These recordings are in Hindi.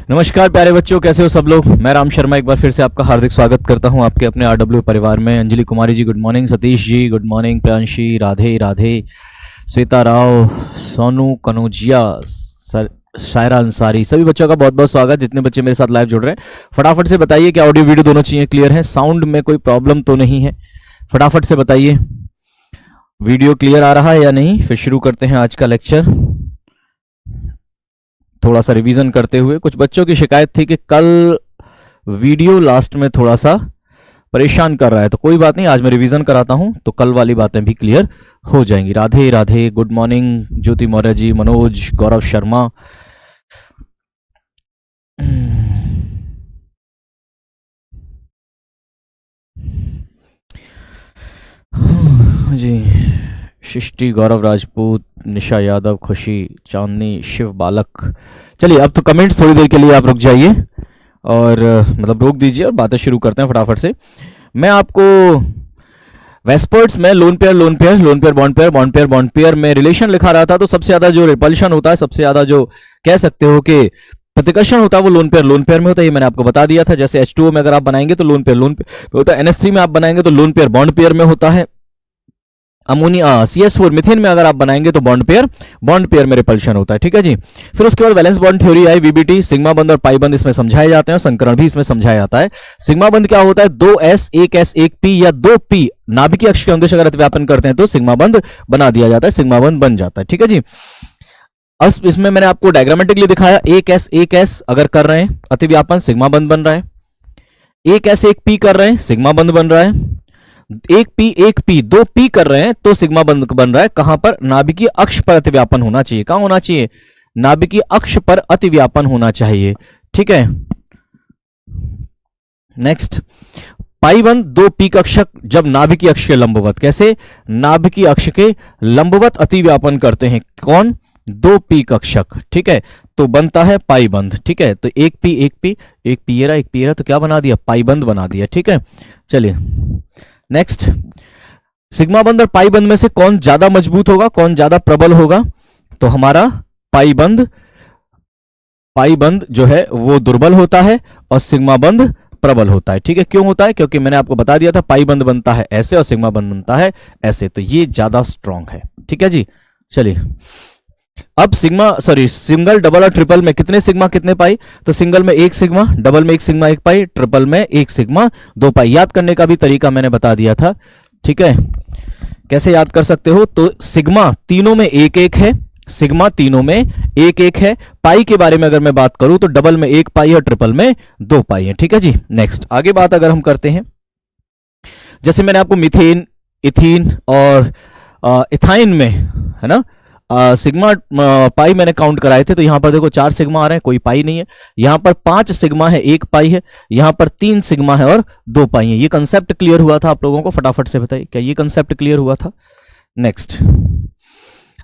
नमस्कार प्यारे बच्चों, कैसे हो सब लोग। मैं राम शर्मा एक बार फिर से आपका हार्दिक स्वागत करता हूं आपके अपने आरडब्ल्यू परिवार में। Anjali Kumari ji good morning, Satish ji good morning, Priyanshi, Radhe Radhe, Shweta Rao, Sonu Kanaujia, sir Shaira Ansari, सभी बच्चों का बहुत बहुत स्वागत। जितने बच्चे मेरे साथ लाइव जुड़ रहे हैं फटाफट से बताइए कि ऑडियो वीडियो दोनों चीजें क्लियर है, साउंड में कोई प्रॉब्लम तो नहीं है। फटाफट से बताइए वीडियो क्लियर आ रहा है या नहीं। फिर शुरू करते हैं आज का लेक्चर। थोड़ा सा रिवीजन करते हुए, कुछ बच्चों की शिकायत थी कि कल वीडियो लास्ट में थोड़ा सा परेशान कर रहा है, तो कोई बात नहीं, आज मैं रिवीजन कराता हूं तो कल वाली बातें भी क्लियर हो जाएंगी। राधे राधे, गुड मॉर्निंग ज्योति मौर्य जी, मनोज, गौरव शर्मा, जी, सृष्टि, गौरव राजपूत, निशा यादव, खुशी, चांदनी, शिव बालक। चलिए अब तो कमेंट्स थोड़ी देर के लिए आप रुक जाइए और मतलब रोक दीजिए और बातें शुरू करते हैं फटाफट से। मैं आपको वेस्पर्ड्स में lone pair lone pair lone pair bond pair bond pair bond pair में रिलेशन लिखा रहा था, तो सबसे ज्यादा जो रिपल्शन होता है, सबसे ज्यादा जो कह सकते हो कि प्रतिकर्षण होता है, वो लोन पेयर में होता है। ये मैंने आपको बता दिया था। जैसे H2O में अगर आप बनाएंगे तो लोन पेयर होता है, NH3 में आप बनाएंगे तो लोन पेयर बॉन्ड पेयर में होता है, अमोनिया CS4 मिथेन में अगर आप बनाएंगे तो बॉन्ड पेयर में रिपल्शन होता है। ठीक है जी। फिर उसके बाद वैलेंस बॉन्ड थ्योरी आई, VBT, सिग्मा बंद और पाई बंद इसमें समझाए जाते हैं, संकरण भी इसमें समझाया जाता है। सिग्मा बंद क्या होता है, 2S 1S 1P या 2P नाभिकीय अक्ष के अनुदेश अगर अतिव्यापन करते हैं तो सिग्मा बंद बना दिया जाता है, सिग्मा बंद बन जाता है। ठीक है जी। अब इसमें मैंने आपको डायग्रामेटिकली दिखाया, 1S अगर कर रहे हैं अतिव्यापन, सिग्मा बंद बन रहा है। 1S 1P कर रहे हैं, सिग्मा बंद बन रहा है। 1P 2P कर रहे हैं तो सिग्मा बंद बन रहा है। कहां पर, नाभिकीय अक्ष पर अतिव्यापन होना चाहिए। कहां होना चाहिए, नाभिकीय अक्ष पर अतिव्यापन होना चाहिए। ठीक है। नेक्स्ट, पाई बंद 2P कक्षक जब नाभिकीय अक्ष के लंबवत, कैसे, नाभिकीय अक्ष के लंबवत अतिव्यापन करते हैं कौन, 2P कक्षक। ठीक है, तो बनता है पाई बंद। ठीक है, तो 1P ये रहा तो क्या बना दिया, पाई बंद बना दिया। ठीक है, चलिए नेक्स्ट, सिग्मा बंद और पाई बंद में से कौन ज्यादा मजबूत होगा, कौन ज्यादा प्रबल होगा, तो हमारा पाई बंद जो है वो दुर्बल होता है और सिग्मा बंद प्रबल होता है। ठीक है, क्यों होता है, क्योंकि मैंने आपको बता दिया था पाई बंद बनता है ऐसे और सिग्मा बंद बनता है ऐसे, तो ये ज्यादा स्ट्रांग है। ठीक है जी। चलिए अब सिंगल, डबल और ट्रिपल में कितने सिग्मा कितने पाई, तो सिंगल में 1 सिग्मा, डबल में 1 सिग्मा 1 पाई, ट्रिपल में 1 सिग्मा 2 पाई। याद करने का भी तरीका मैंने बता दिया था। ठीक है, कैसे याद कर सकते हो, तो सिग्मा तीनों में 1-1 है, सिग्मा तीनों में 1-1 है। पाई के बारे में अगर मैं बात करूं तो डबल में 1 पाई और ट्रिपल में 2 पाई है। ठीक है जी। नेक्स्ट आगे बात अगर हम करते हैं, जैसे मैंने आपको मीथेन, इथीन और इथाइन में है ना सिग्मा पाई मैंने काउंट कराए थे, तो यहां पर देखो 4 सिग्मा आ रहे हैं, कोई पाई नहीं है। यहां पर 5 सिग्मा है, 1 पाई है। यहां पर 3 सिग्मा है और 2 पाई है। ये कंसेप्ट क्लियर हुआ था आप लोगों को, फटाफट से बताइए क्या ये कंसेप्ट क्लियर हुआ था। नेक्स्ट,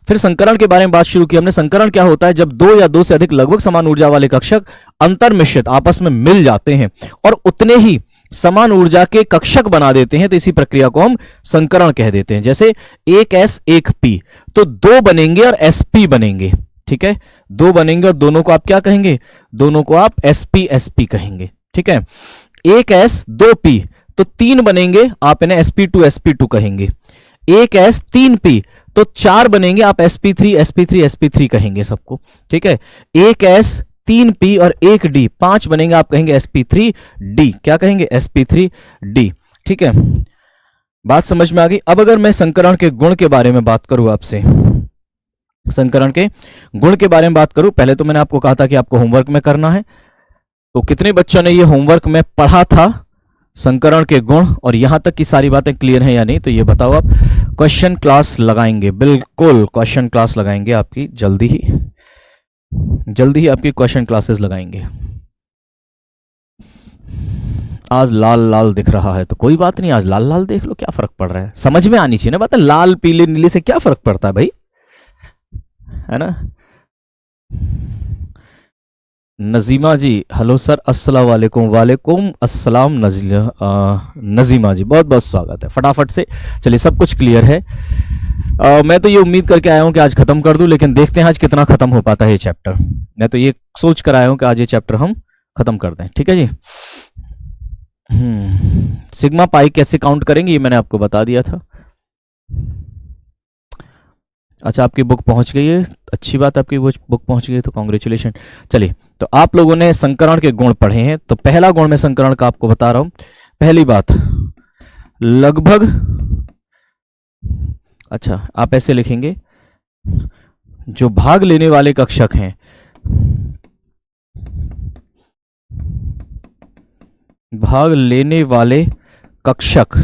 फिर संकरण के बारे में बात शुरू की हमने। संकरण क्या होता है, जब 2 या 2 से अधिक लगभग समान ऊर्जा वाले कक्षक अंतर्मिश्रित आपस में मिल जाते हैं और उतने ही समान ऊर्जा के कक्षक बना देते हैं, तो इसी प्रक्रिया को हम संकरण कह देते हैं। जैसे 1S 1P, तो 2 बनेंगे और SP बनेंगे। ठीक है, 2 बनेंगे और दोनों को आप क्या कहेंगे, दोनों को आप SP कहेंगे। ठीक है, 1S 2P, तो 3 बनेंगे, आप इन्हें SP2 कहेंगे। 1S 3P, तो 4 बनेंगे, आप SP3 कहेंगे सबको। ठीक है, 1S 3P और 1D 5 बनेंगे, आप कहेंगे SP3D। क्या कहेंगे, SP3D। ठीक है, बात समझ में आ गई। अब अगर मैं संकरण के गुण के बारे में बात करूं आपसे, संकरण के गुण के बारे में बात करूं, पहले तो मैंने आपको कहा था कि आपको होमवर्क में करना है, तो कितने बच्चों ने ये होमवर्क में पढ़ा था संकरण के गुण, और यहां तक की सारी बातें क्लियर हैं या नहीं, तो ये बताओ आप। क्वेश्चन क्लास लगाएंगे, बिल्कुल क्वेश्चन क्लास लगाएंगे आपकी, जल्दी ही आपकी क्वेश्चन क्लासेस लगाएंगे। आज लाल लाल दिख रहा है तो कोई बात नहीं, आज लाल लाल देख लो, क्या फर्क पड़ रहा है, समझ में आनी चाहिए ना बात है। लाल पीले नीले से क्या फर्क पड़ता है भाई, है ना। नजीमा जी हेलो सर, अस्सलाम वालेकुम। वालेकुम अस्सलाम नजीमा जी, बहुत बहुत स्वागत है। फटाफट से चलिए, सब कुछ क्लियर है। मैं तो ये उम्मीद करके आया हूँ कि आज खत्म कर दूं, लेकिन देखते हैं आज कितना खत्म हो पाता है ये चैप्टर। मैं तो ये सोच कर आया हूँ कि आज ये चैप्टर हम खत्म कर दें। ठीक है जी। सिग्मा पाई कैसे काउंट करेंगे ये मैंने आपको बता दिया था। अच्छा, आपकी बुक पहुंच गई है, अच्छी बात, आपकी बुक पहुंच गई है तो कॉन्ग्रेचुलेशन। चलिए, तो आप लोगों ने संकरण के गुण पढ़े हैं, तो पहला गुण मैं संकरण का आपको बता रहा हूं। पहली बात, लगभग, अच्छा आप ऐसे लिखेंगे, जो भाग लेने वाले कक्षक हैं, भाग लेने वाले कक्षक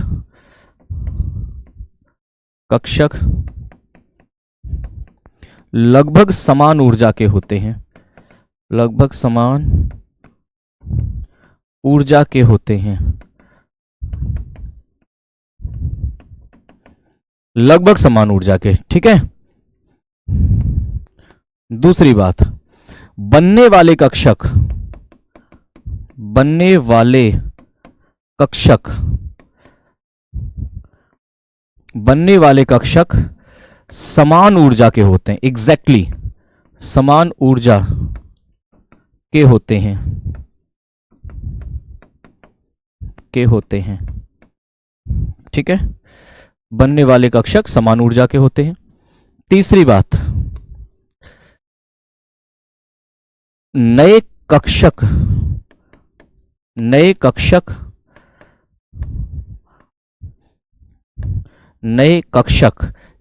लगभग समान ऊर्जा के होते हैं, लगभग समान ऊर्जा के होते हैं, लगभग समान ऊर्जा के। ठीक है। दूसरी बात, बनने वाले कक्षक समान ऊर्जा के होते हैं, एग्जैक्टली समान ऊर्जा के होते हैं। ठीक है, बनने वाले कक्षक समान ऊर्जा के होते हैं। तीसरी बात, नए कक्षक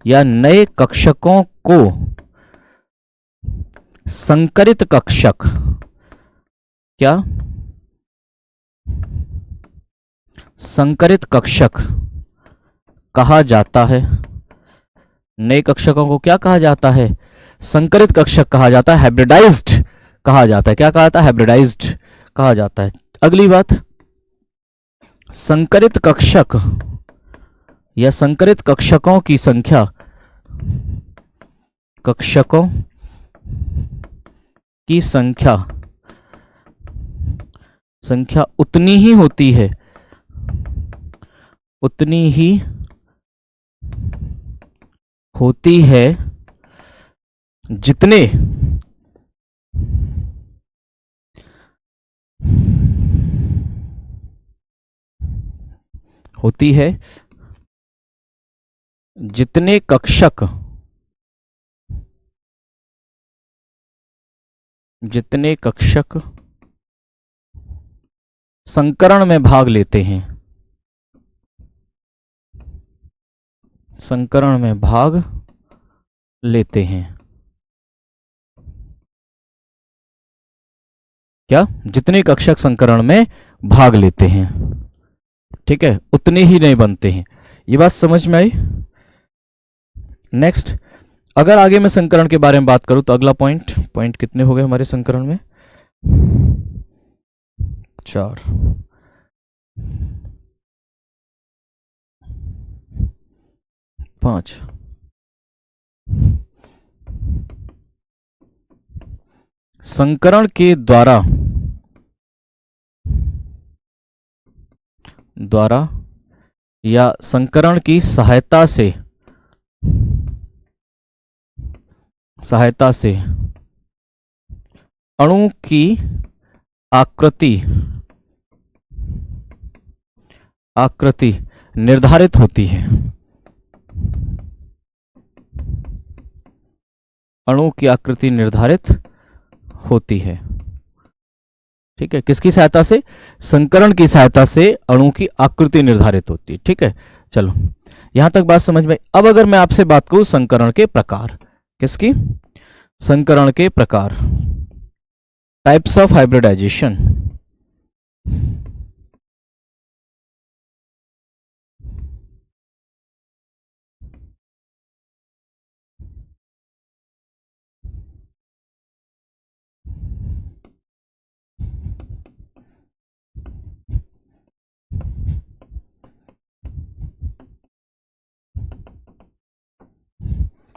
या नए कक्षकों को संकरित कक्षक, क्या संकरित कक्षक कहा जाता है। नए कक्षकों को क्या कहा जाता है? संकरित कक्षक कहा जाता है, हाइब्रिडाइज्ड कहा जाता है। क्या कहा जाता है? हाइब्रिडाइज्ड कहा जाता है। अगली बात, संकरित कक्षक या संकरित कक्षकों की संख्या, संख्या उतनी ही होती है, जितने कक्षक संकरण में भाग लेते हैं, क्या जितने कक्षक संकरण में भाग लेते हैं, ठीक है, उतने ही नहीं बनते हैं। ये बात समझ में आई? नेक्स्ट, अगर आगे मैं संकरण के बारे में बात करूं तो अगला पॉइंट कितने हो गए हमारे संकरण में? 4। पांच। संकरण के द्वारा या संकरण की सहायता से अणु की आकृति निर्धारित होती है। अणु की आकृति निर्धारित होती है, ठीक है। किसकी सहायता से? संकरण की सहायता से अणु की आकृति निर्धारित होती है, ठीक है। चलो, यहां तक बात समझ में। अब अगर मैं आपसे बात करूं संकरण के प्रकार, किसकी? संकरण के प्रकार, टाइप्स ऑफ हाइब्रिडाइजेशन।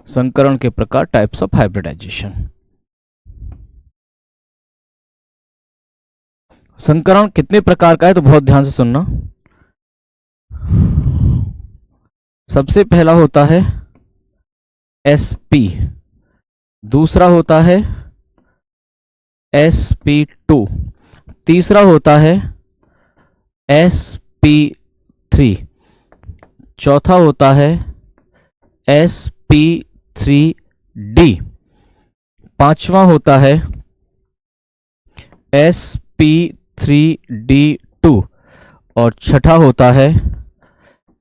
संकरण के प्रकार, टाइप्स ऑफ हाइब्रिडाइजेशन। संकरण कितने प्रकार का है तो बहुत ध्यान से सुनना। सबसे पहला होता है sp, दूसरा होता है sp2, तीसरा होता है sp3, चौथा होता है sp3d, पांचवा होता है sp3d2 और छठा होता है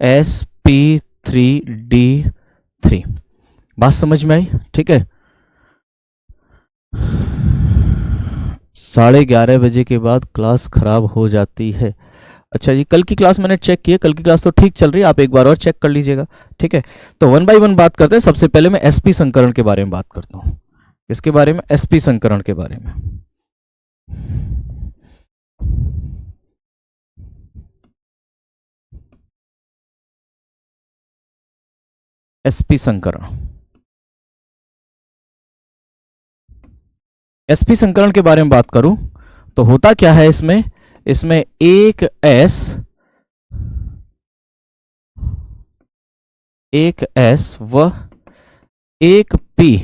sp3d3। बात समझ में आई? ठीक है। 11:30 के बाद क्लास खराब हो जाती है। अच्छा जी, कल की क्लास मैंने चेक की है, कल की क्लास तो ठीक चल रही है, आप एक बार और चेक कर लीजिएगा। ठीक है, तो वन बाय वन बात करते हैं। सबसे पहले मैं एसपी संकरण के बारे में बात करता हूँ। इसके बारे में, एसपी संकरण के बारे में। एसपी संकरण, एसपी संकरण के बारे में बात करूं तो होता क्या है इसमें, इसमें एक एस व एक पी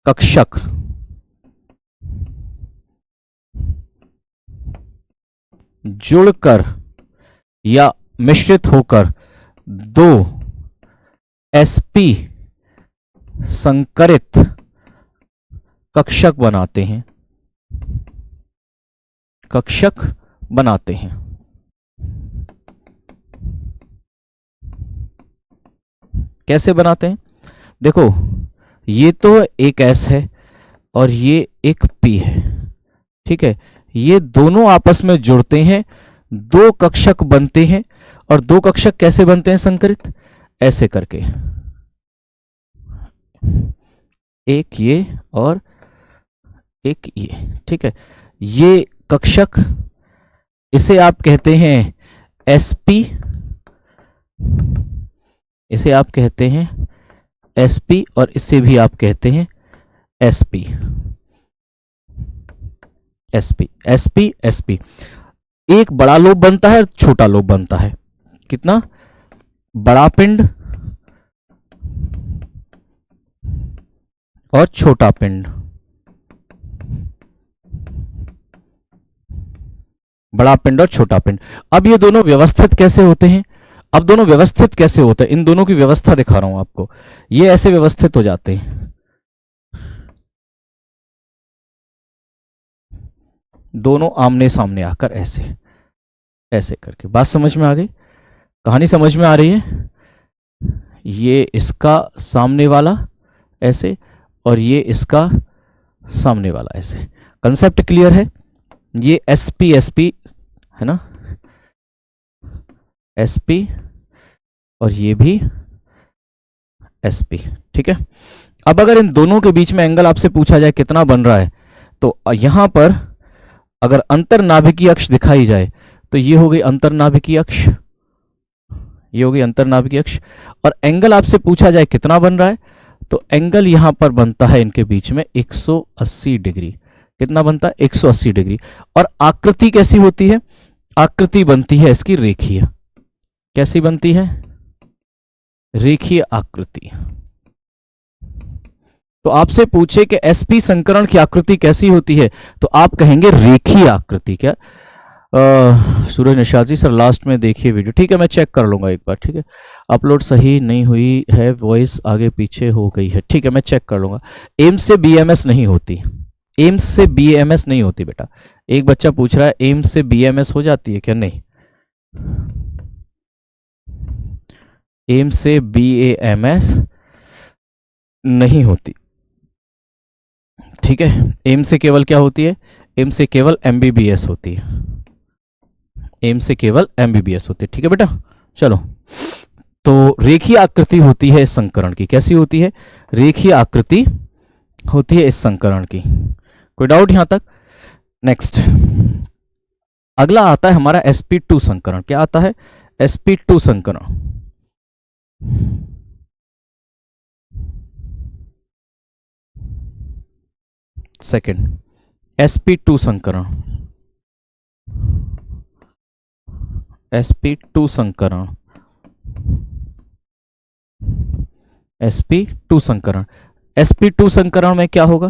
कक्षक जुड़कर या मिश्रित होकर दो एसपी संकरित कक्षक बनाते हैं, कक्षक बनाते हैं। कैसे बनाते हैं? देखो, ये तो एक एस है और ये एक पी है। ठीक है, ये दोनों आपस में जुड़ते हैं, दो कक्षक बनते हैं। और दो कक्षक कैसे बनते हैं संकरित? ऐसे करके, एक ये और एक ये। ठीक है, ये कक्षक, इसे आप कहते हैं एसपी, इसे आप कहते हैं एसपी और इसे भी आप कहते हैं एसपी। एसपी एसपी एसपी, एक बड़ा लोब बनता है, छोटा लोब बनता है। कितना? बड़ा पिंड और छोटा पिंड। बड़ा पिंड और छोटा पिंड। अब ये दोनों व्यवस्थित कैसे होते हैं? अब दोनों व्यवस्थित कैसे होते हैं, इन दोनों की व्यवस्था दिखा रहा हूं आपको। ये ऐसे व्यवस्थित हो जाते हैं, दोनों आमने सामने आकर ऐसे ऐसे करके। बात समझ में आ गई? कहानी समझ में आ रही है? ये इसका सामने वाला ऐसे और ये इसका सामने वाला ऐसे। कंसेप्ट क्लियर है? ये एसपी एसपी है ना, एसपी और ये भी एसपी। ठीक है, अब अगर इन दोनों के बीच में एंगल आपसे पूछा जाए कितना बन रहा है, तो यहां पर अगर अंतरनाभिकीय अक्ष दिखाई जाए तो ये हो गई अंतरनाभिकीय अक्ष, ये हो गई अंतरनाभिकीय अक्ष। और एंगल आपसे पूछा जाए कितना बन रहा है, तो एंगल यहां पर बनता है इनके बीच में 180 डिग्री। कितना बनता है? 180 डिग्री। और आकृति कैसी होती है? आकृति बनती है इसकी रेखीय। कैसी बनती है? रेखीय आकृति। तो आपसे पूछे कि एसपी संकरण की आकृति कैसी होती है, तो आप कहेंगे रेखीय आकृति। क्या सूरज निषाद जी, सर लास्ट में देखिए वीडियो। ठीक है, मैं चेक कर लूंगा एक बार। ठीक है, अपलोड सही नहीं हुई है, वॉइस आगे पीछे हो गई है। ठीक है, मैं चेक कर लूंगा। एम्स से बीएमएस नहीं होती, एम्स से बीएमएस नहीं होती बेटा। एक बच्चा पूछ रहा है एम्स से बीएमएस हो जाती है क्या? नहीं, एम्स से बीएमएस नहीं होती। ठीक है, एम्स से केवल क्या होती है? एम्स से केवल एमबीबीएस होती है, एम्स से केवल एमबीबीएस होती है। ठीक है बेटा, चलो। तो रेखीय आकृति होती है इस संकरण की। कैसी होती है? रेखीय आकृति होती है इस संकरण की। कोई डाउट यहां तक? नेक्स्ट, अगला आता है हमारा sp2 संकरण। क्या आता है? sp2 संकरण। सेकंड, sp2 संकरण, sp2 संकरण। sp2 संकरण। sp2 संकरण में क्या होगा?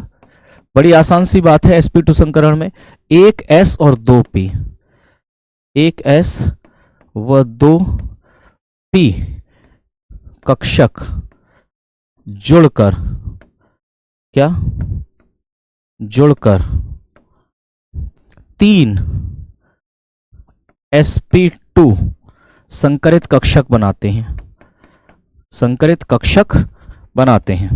बड़ी आसान सी बात है। sp2 संकरण में एक s और दो p, एक s व दो p कक्षक जुड़कर, क्या जुड़कर तीन sp2 संकरित कक्षक बनाते हैं, संकरित कक्षक बनाते हैं,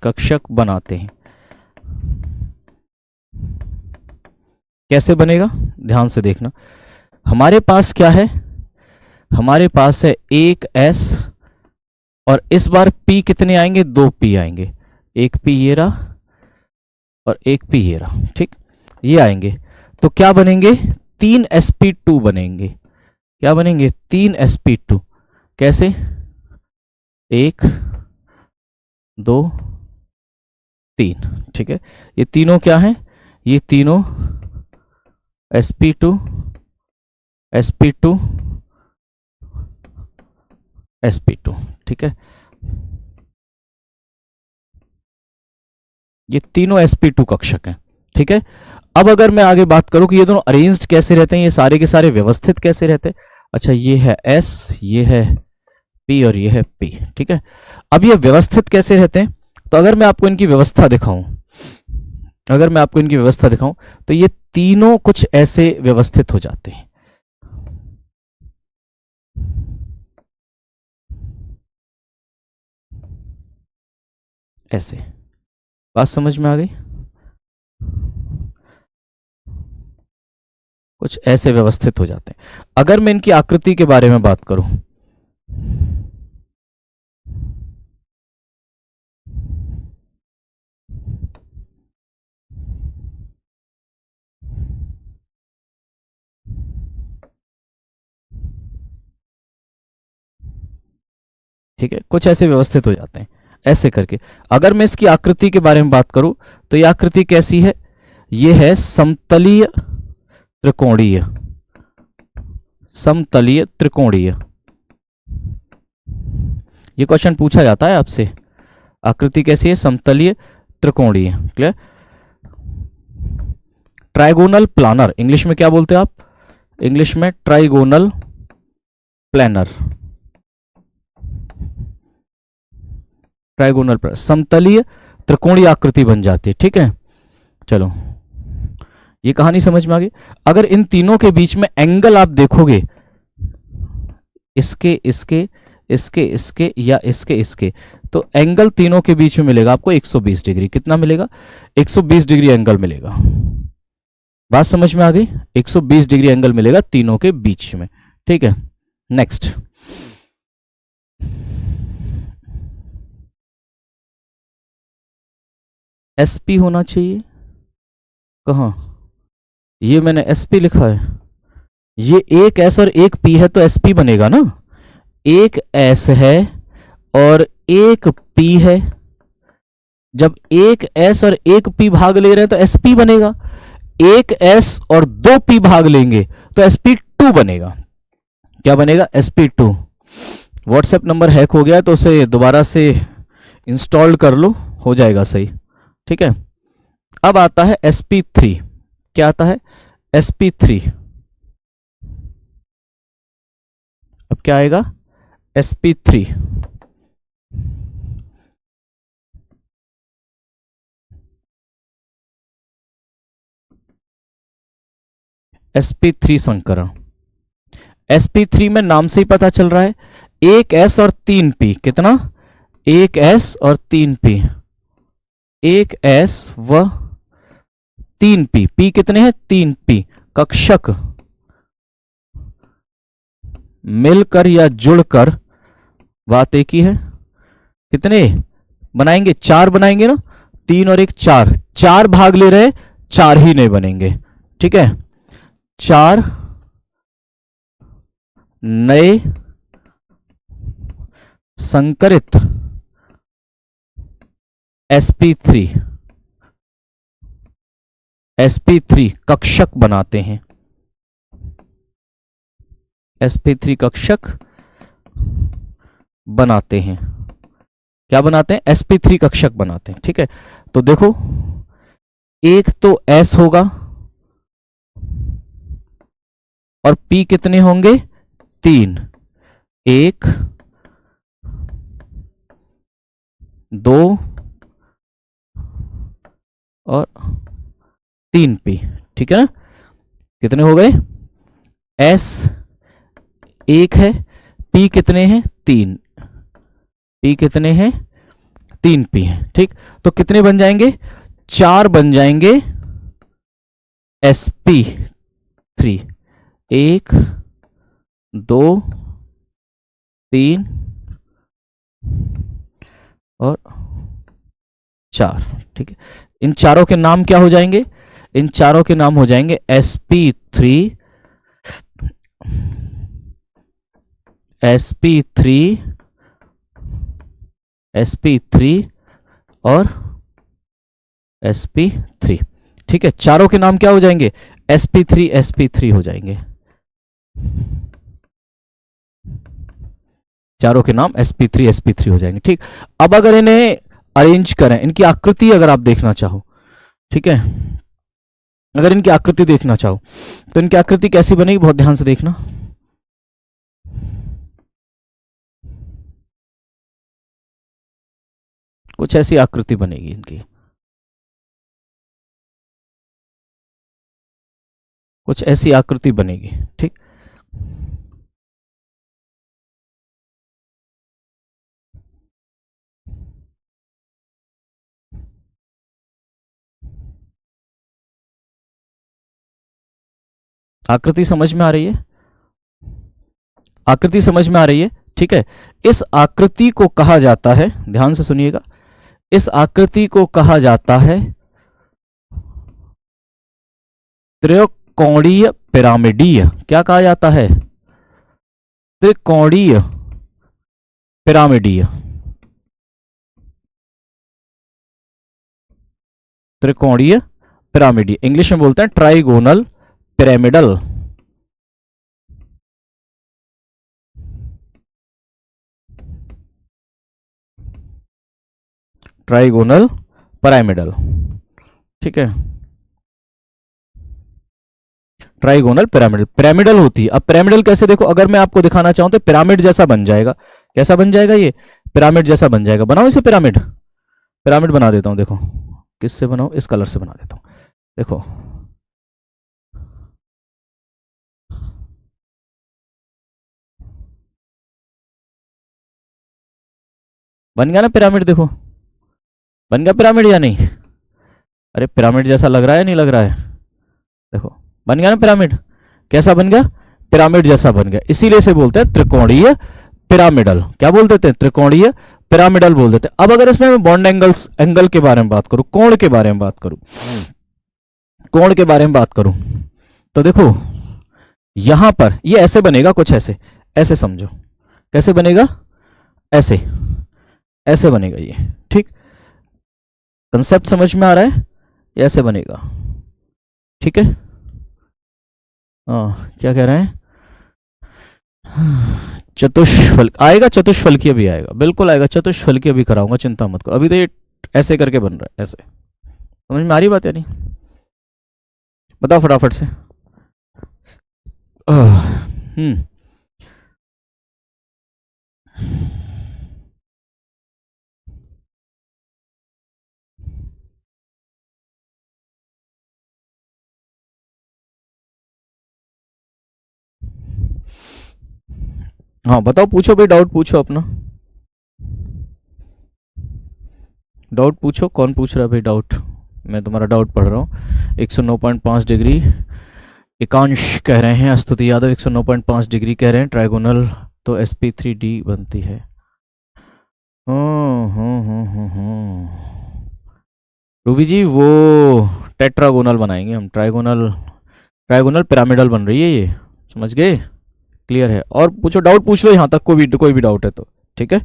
कक्षक बनाते हैं। कैसे बनेगा ध्यान से देखना। हमारे पास क्या है? हमारे पास है एक s और इस बार p कितने आएंगे? दो p आएंगे। एक p ये रहा और एक p ये रहा, ठीक, ये आएंगे। तो क्या बनेंगे? तीन sp2 बनेंगे। क्या बनेंगे? तीन sp2। कैसे? एक, दो, तीन, ठीक है। ये तीनों क्या हैं? ये तीनों sp2 sp2 sp2, ठीक है। ये तीनों sp2 कक्षक हैं, ठीक है। अब अगर मैं आगे बात करूं कि ये दोनों अरेंज्ड कैसे रहते हैं, ये सारे के सारे व्यवस्थित कैसे रहते हैं। अच्छा, ये है s, ये है p और ये है p, ठीक है। अब ये व्यवस्थित कैसे रहते हैं? तो अगर मैं आपको इनकी व्यवस्था दिखाऊं, अगर मैं आपको इनकी व्यवस्था दिखाऊं तो ये तीनों कुछ ऐसे व्यवस्थित हो जाते हैं। ऐसे, बात समझ में आ गई? कुछ ऐसे व्यवस्थित हो जाते हैं। अगर मैं इनकी आकृति के बारे में बात करूं, ठीक है, कुछ ऐसे व्यवस्थित हो जाते हैं ऐसे करके। अगर मैं इसकी आकृति के बारे में बात करूं तो यह आकृति कैसी है? यह है समतलीय त्रिकोणीय, समतलीय त्रिकोणीय। ये क्वेश्चन पूछा जाता है आपसे, आकृति कैसी है? समतलीय त्रिकोणीय, क्लियर। ट्राइगोनल प्लानर, इंग्लिश में क्या बोलते हैं आप? इंग्लिश में ट्राइगोनल प्लानर, ट्राइगोनल प्लानर, समतलीय त्रिकोणीय आकृति बन जाती है, ठीक है। चलो, ये कहानी समझ में आ गई। अगर इन तीनों के बीच में एंगल आप देखोगे, इसके इसके इसके इसके या इसके इसके, तो एंगल तीनों के बीच में मिलेगा आपको 120 डिग्री। कितना मिलेगा? 120 डिग्री एंगल मिलेगा। बात समझ में आ गई? 120 डिग्री एंगल मिलेगा तीनों के बीच में, ठीक है। नेक्स्ट, एसपी होना चाहिए। कहाँ? ये मैंने एसपी लिखा है। ये एक एस और एक पी है तो एसपी बनेगा ना। एक एस है और एक पी है। जब एक एस और एक पी भाग ले रहे हैं तो एसपी बनेगा। एक एस और दो पी भाग लेंगे तो sp2 बनेगा। क्या बनेगा? sp2। व्हाट्सएप नंबर हैक हो गया तो उसे दोबारा से इंस्टॉल कर लो, हो जाएगा सही, ठीक है। अब आता है sp3। क्या आता है? sp3। अब क्या आएगा? sp3। sp3 संकरण। sp3 में नाम से ही पता चल रहा है, एक s और तीन p। कितना? एक s और तीन p। एक s व तीन p। p कितने हैं? तीन p। कक्षक मिलकर या जुड़कर, बात एक ही है। कितने बनाएंगे? चार बनाएंगे ना। तीन और एक चार, चार भाग ले रहे, चार ही नहीं बनेंगे, ठीक है। चार नए संकरित sp3 sp3 कक्षक बनाते हैं। sp3 कक्षक बनाते हैं। क्या बनाते हैं? sp3 कक्षक बनाते हैं। ठीक है, तो देखो एक तो s होगा और p कितने होंगे? 3, 1, 2 और 3p। ठीक है ना? कितने हो गए? s 1 है, p कितने हैं? 3, p कितने हैं? 3p है। ठीक, तो कितने बन जाएंगे? 4 बन जाएंगे sp3। 1, 2, 3 और 4। ठीक है, इन चारों के नाम क्या हो जाएंगे? इन चारों के नाम हो जाएंगे sp3, sp3, sp3 और sp3। ठीक है, चारों के नाम क्या हो जाएंगे? sp3 sp3 हो जाएंगे। चारों के नाम sp3 sp3 हो जाएंगे। ठीक, अब अगर इन्हें अरेंज करें, इनकी आकृति अगर आप देखना चाहो, ठीक है, अगर इनकी आकृति देखना चाहो तो इनकी आकृति कैसी बनेगी? बहुत ध्यान से देखना। कुछ ऐसी आकृति बनेगी इनकी, कुछ ऐसी आकृति बनेगी। ठीक, आकृति समझ में आ रही है? आकृति समझ में आ रही है? ठीक है, इस आकृति को कहा जाता है, ध्यान से सुनिएगा, इस आकृति को कहा जाता है त्रिकोणीय पिरामिडीय। क्या कहा जाता है? त्रिकोणीय पिरामिडीय। त्रिकोणीय पिरामिडीय, इंग्लिश में बोलते हैं ट्राइगोनल पिरामिडल। Trigonal pyramidal. ठीक है, ट्राइगोनल पिरामिडल, पिरामिडल होती है। अब पिरामिडल कैसे? देखो, अगर मैं आपको दिखाना चाहूं तो पिरामिड जैसा बन जाएगा। कैसा बन जाएगा? ये पिरामिड जैसा बन जाएगा। बनाओ इसे पिरामिड, पिरामिड बना देता हूं। देखो किससे बनाओ? इस कलर से बना देता हूं। देखो, बन गया ना पिरामिड? देखो बन गया पिरामिड या नहीं? अरे पिरामिड जैसा लग रहा है, नहीं लग रहा है? देखो बन गया ना पिरामिड। कैसा बन गया? पिरामिड जैसा बन गया। इसीलिए से बोलते हैं त्रिकोणीय पिरामिडल। क्या बोल देते हैं? त्रिकोणीय पिरामिडल बोल देते हैं। अब अगर इसमें मैं बॉन्ड एंगल्स, एंगल के बारे में बात करूं, कोण के बारे में बात करूं, कोण के बारे में बात करूं, तो देखो यहां पर ये ऐसे बनेगा, कुछ ऐसे, ऐसे समझो। कैसे बनेगा? ऐसे, ऐसे बनेगा ये। ठीक, कंसेप्ट समझ में आ रहा है? ये ऐसे बनेगा। ठीक है, क्या कह रहे हैं? चतुष्फल आएगा, चतुष्फलकीय भी आएगा, बिल्कुल आएगा। चतुष्फलकीय भी कराऊंगा, चिंता मत करो। अभी तो ये ऐसे करके बन रहा है, ऐसे। समझ में आ रही बात या नहीं? बताओ फटाफट से। हम्म, हाँ बताओ, पूछो भाई, डाउट पूछो अपना। डाउट पूछो, कौन पूछ रहा है भाई डाउट? मैं तुम्हारा डाउट पढ़ रहा हूँ। 109.5 डिग्री एकांश कह रहे हैं, स्तुति यादव 109.5 डिग्री कह रहे हैं ट्राइगोनल, तो sp3d बनती है। रूबी जी वो टेट्रागोनल बनाएंगे हम, ट्राइगोनल, ट्राइगोनल पिरामिडल बन रही है ये। समझ गए? क्लियर है? और पूछो, डाउट पूछ लो यहाँ तक, कोई भी डाउट है तो। ठीक है,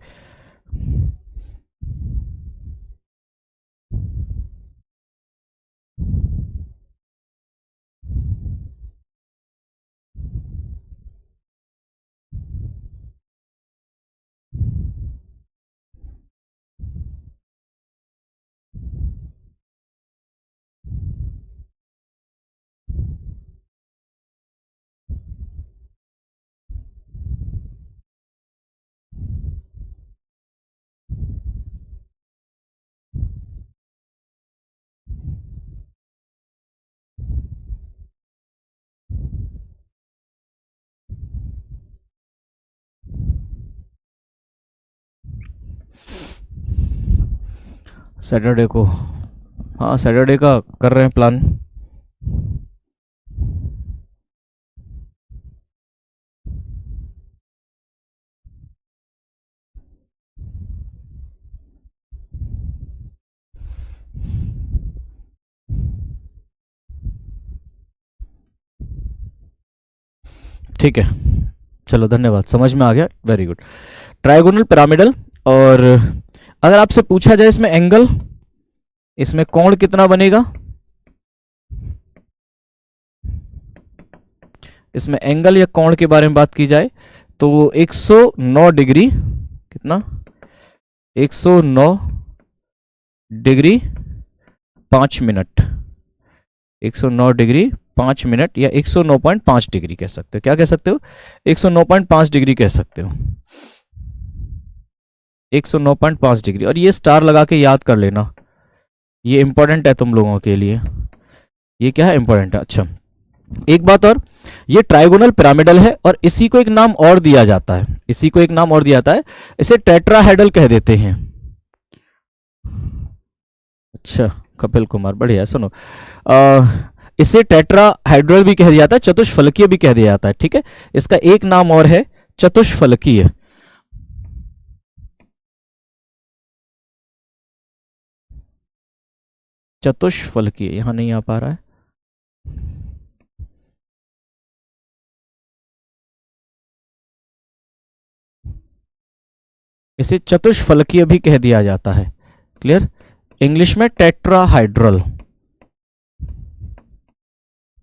सैटरडे को, हाँ सैटरडे का कर रहे हैं प्लान। ठीक है, चलो धन्यवाद, समझ में आ गया, वेरी गुड। Trigonal pyramidal. और अगर आपसे पूछा जाए इसमें एंगल, इसमें कोण कितना बनेगा, इसमें एंगल या कोण के बारे में बात की जाए तो 109 डिग्री, कितना, 109 डिग्री 5 मिनट, 109 डिग्री 5 मिनट, या 109.5 डिग्री कह सकते हो। क्या कह सकते हो, 109.5 डिग्री कह सकते हो, 109.5 डिग्री। और ये स्टार लगा के याद कर लेना, ये इंपॉर्टेंट है तुम लोगों के लिए, ये क्या है, इंपॉर्टेंट है। अच्छा, एक बात और, ये ट्राइगोनल पिरामिडल है और इसी को एक नाम और दिया जाता है, इसी को एक नाम और दिया जाता है, इसे टेट्राहेड्रल कह देते हैं। अच्छा कपिल कुमार, बढ़िया। सुनो, इसे टेट्राहेड्रल भी कह दिया जाता है, चतुष्फलकीय भी कह दिया जाता है, ठीक है। इसका एक नाम और है चतुष्फलकीय। चतुष्फलकीय यहां नहीं आ पा रहा है, इसे चतुष्फलकीय भी कह दिया जाता है, क्लियर। इंग्लिश में टेट्राहाइड्रल,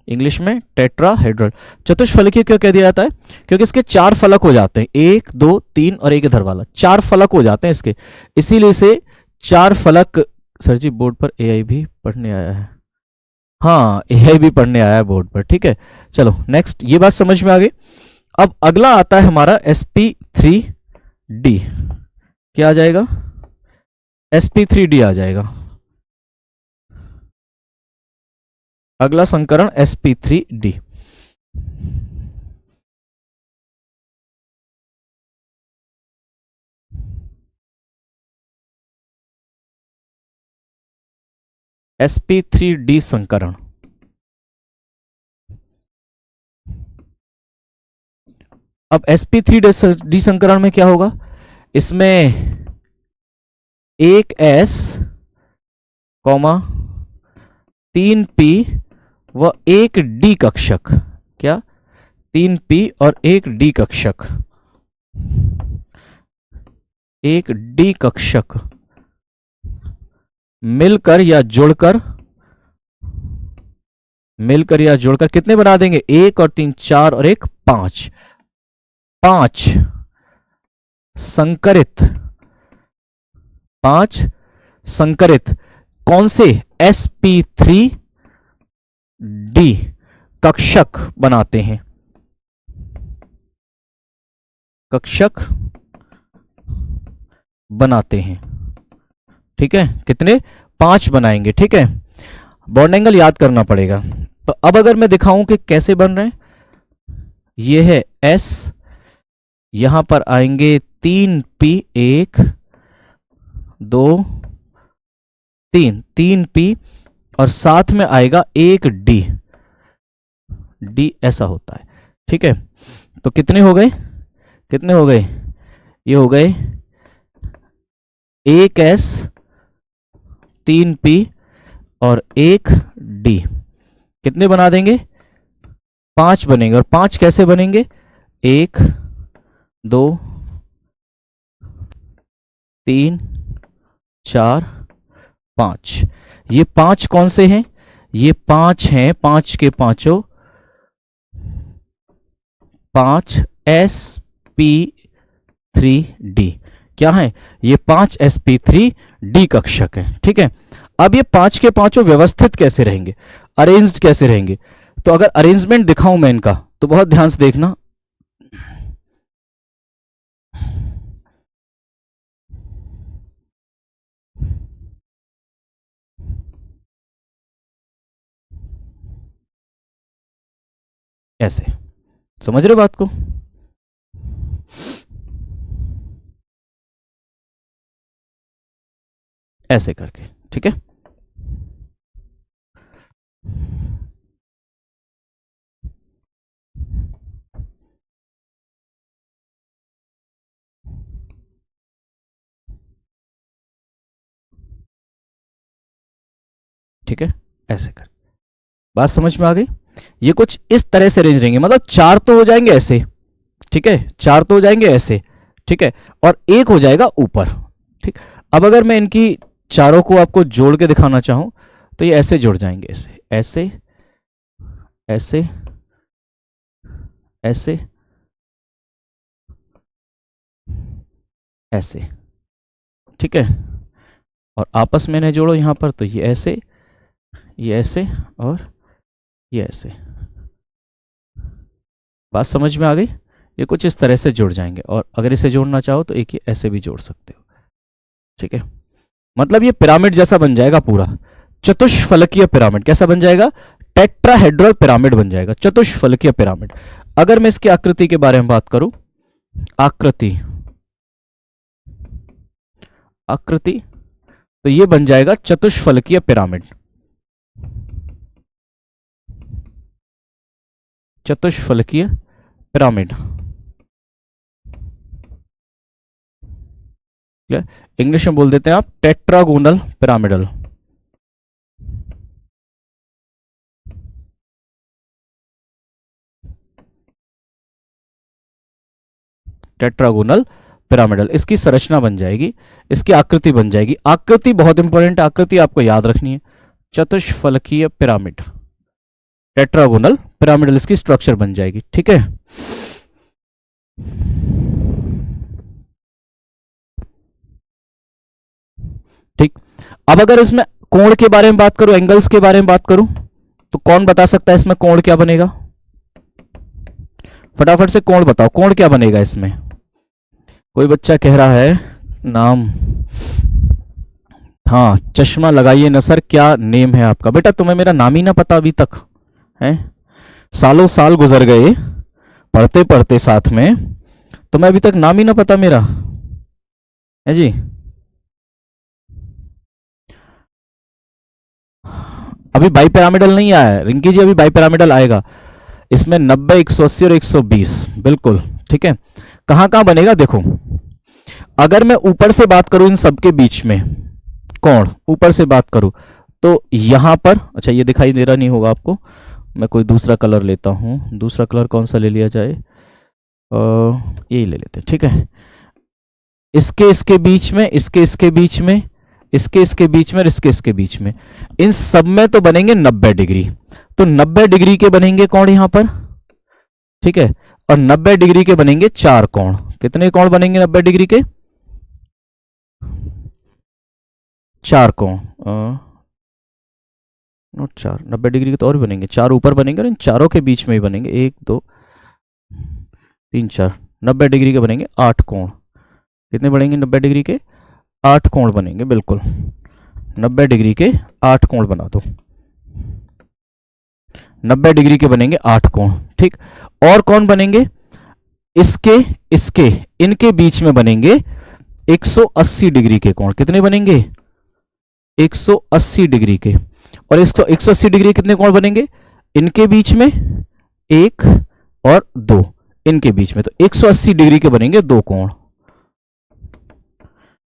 इंग्लिश में टेट्राहेड्रल। चतुष्फलकीय क्यों कह दिया जाता है, क्योंकि इसके 4 फलक हो जाते हैं, 1 2 3 और एक इधर वाला, 4 फलक हो जाते हैं इसके, इसीलिए इसे 4 फलक। सर जी बोर्ड पर एआई भी पढ़ने आया है, हाँ एआई भी पढ़ने आया है बोर्ड पर, ठीक है। चलो नेक्स्ट, ये बात समझ में आ गई। अब अगला आता है हमारा sp3d, क्या आ जाएगा, sp3d आ जाएगा, अगला संकरण sp3d। sp3d संकरण। अब sp3d संकरण में क्या होगा, इसमें एक s कॉमा 3p व एक d कक्षक, क्या, 3p और एक d कक्षक, एक d कक्षक मिलकर या जुड़कर, मिलकर या जुड़कर कितने बना देंगे, 1 और 3 4 और एक 5, 5 संकरित, 5 संकरित कौन से, sp3d कक्षक बनाते हैं, कक्षक बनाते हैं, ठीक है। कितने, 5 बनाएंगे, ठीक है। बॉन्ड एंगल याद करना पड़ेगा। तो अब अगर मैं दिखाऊं कि कैसे बन रहे हैं, ये है s, यहां पर आएंगे 3p, 1 2 3, 3p और साथ में आएगा एक d, d ऐसा होता है, ठीक है। तो कितने हो गए, कितने हो गए, ये हो गए 1s 3p और एक d, कितने बना देंगे, 5 बनेंगे। और 5 कैसे बनेंगे, 1 2 3 4 5, ये 5 कौन से हैं, ये 5 हैं, 5 के पांचों 5 sp3d, क्या है, ये 5 sp3d कक्षक है, ठीक है। अब ये 5 के पांचों व्यवस्थित कैसे रहेंगे, अरेंज्ड कैसे रहेंगे, तो अगर अरेंजमेंट दिखाऊं मैं इनका तो बहुत ध्यान से देखना, ऐसे, समझ रहे हो बात को। ऐसे करके, ठीक है। ठीक है, ऐसे कर, बात समझ में आ गई। ये कुछ इस तरह से रेंज रहेंगे, मतलब चार तो हो जाएंगे ऐसे, ठीक है, चार तो हो जाएंगे ऐसे, ठीक है, और एक हो जाएगा ऊपर, ठीक। अब अगर मैं इनकी चारों को आपको जोड़ के दिखाना चाहूं तो ये ऐसे जुड़ जाएंगे, ऐसे ऐसे ऐसे ऐसे ऐसे, ठीक है, और आपस में इन्हें जोड़ो यहां पर, तो ये ऐसे, ये ऐसे और ये ऐसे। बात समझ में आ गई। ये कुछ इस तरह से जुड़ जाएंगे, और अगर इसे जोड़ना चाहो तो एक ये ऐसे भी जोड़ सकते हो, ठीक है। मतलब ये पिरामिड जैसा बन जाएगा पूरा, चतुष्फलकीय पिरामिड। कैसा बन जाएगा? टेट्राहेड्रल पिरामिड बन जाएगा, चतुष्फलकीय पिरामिड। अगर मैं इसकी आकृति के बारे में बात करूं, आकृति आकृति तो ये बन जाएगा चतुष्फलकीय पिरामिड, चतुष्फलकीय पिरामिड। इंग्लिश में बोल देते हैं आप टेट्रागोनल पिरामिडल। टेट्रागोनल पिरामिडल इसकी संरचना बन जाएगी, इसकी आकृति बन जाएगी। आकृति बहुत इंपॉर्टेंट, आकृति आपको याद रखनी है। चतुष्फलकीय पिरामिड, टेट्रागोनल पिरामिडल इसकी स्ट्रक्चर बन जाएगी, ठीक है। ठीक, अब अगर इसमें कोण के बारे में बात करूं, एंगल्स के बारे में बात करूं, तो कौन बता सकता है इसमें कोण क्या बनेगा? फटाफट से कोण बताओ, कोण क्या बनेगा इसमें? कोई बच्चा कह रहा है नाम, हाँ चश्मा लगाइए ना सर, क्या नेम है आपका? बेटा तुम्हें मेरा नाम ही ना पता अभी तक है? सालों साल गुजर गए पढ़ते पढ़ते साथ में, तुम्हें अभी तक नाम ही ना पता मेरा है जी? अभी बाई पिरामिडल नहीं आया है रिंकी जी, अभी बाई पिरामिडल आएगा। इसमें 90, 180 और 120, बिल्कुल ठीक है। कहां कहां बनेगा देखो, अगर मैं ऊपर से बात करूं इन सबके बीच में कोण, ऊपर से बात करूं तो यहां पर, अच्छा ये दिखाई दे रहा नहीं होगा आपको, मैं कोई दूसरा कलर लेता हूं। दूसरा कलर कौन सा ले लिया जाए? यही ले लेते हैं, ठीक है। इसके इसके बीच में, इसके इसके बीच में, इसके इसके बीच में, इसके इसके बीच में, इन सब में तो बनेंगे 90 डिग्री। तो 90 डिग्री के बनेंगे कोण यहां पर, ठीक है, और 90 डिग्री के बनेंगे चार कोण। कितने कोण बनेंगे 90 डिग्री के? चार कोण, नोट चार, 90 डिग्री के तो और भी बनेंगे, चार ऊपर बनेंगे और इन चारों के बीच में ही बनेंगे, 1 2 3 4, 90 डिग्री के बनेंगे 8 कोण। कितने बनेंगे 90 डिग्री के? 8 कोण बनेंगे, बिल्कुल 90 डिग्री के 8 कोण बना दो। 90 डिग्री के बनेंगे 8 कोण, ठीक। और कौन बनेंगे? इसके इसके इनके बीच में बनेंगे 180 डिग्री के कोण। कितने बनेंगे? 180 डिग्री के। और इसको 180 डिग्री कितने कोण बनेंगे? इनके बीच में 1 और 2, इनके बीच में, तो 180 डिग्री के बनेंगे 2 कोण।